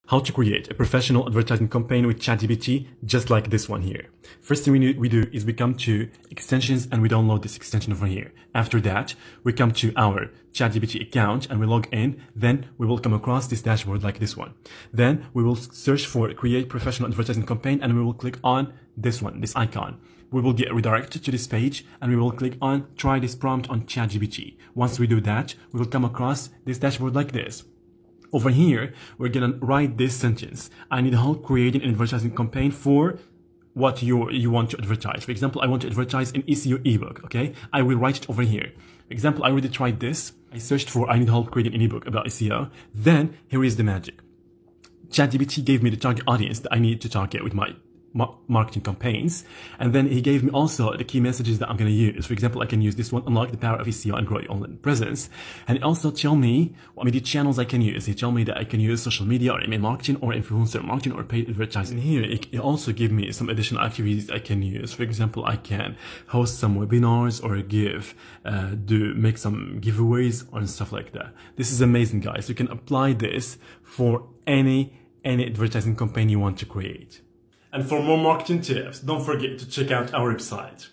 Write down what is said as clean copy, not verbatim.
how to create a professional advertising campaign with ChatGPT, just like this one here. First thing we do is we come to extensions and we download this extension over here. After that, we come to our ChatGPT account and we log in. Then we will come across this dashboard like this one. Then we will search for create professional advertising campaign and we will click on this one, this icon. We will get redirected to this page and we will click on try this prompt on ChatGPT. Once we do that, we will come across this dashboard like this. Over here, we're gonna write this sentence. I need help creating an advertising campaign for what you want to advertise. For example, I want to advertise an SEO ebook, okay? I will write it over here. For example, I already tried this. I searched for I need help creating an ebook about SEO. Then here is the magic. ChatGPT gave me the target audience that I need to target with my marketing campaigns, and then he gave me also the key messages that I'm going to use. For example, I can use this one, unlock the power of SEO and grow your online presence, and he also tell me what media channels I can use. He told me that I can use social media or email marketing or influencer marketing or paid advertising. Here he also gave me some additional activities I can use. For example, I can host some webinars or make some giveaways and stuff like that. This is amazing, guys. You can apply this for any advertising campaign you want to create. And for more marketing tips, don't forget to check out our website.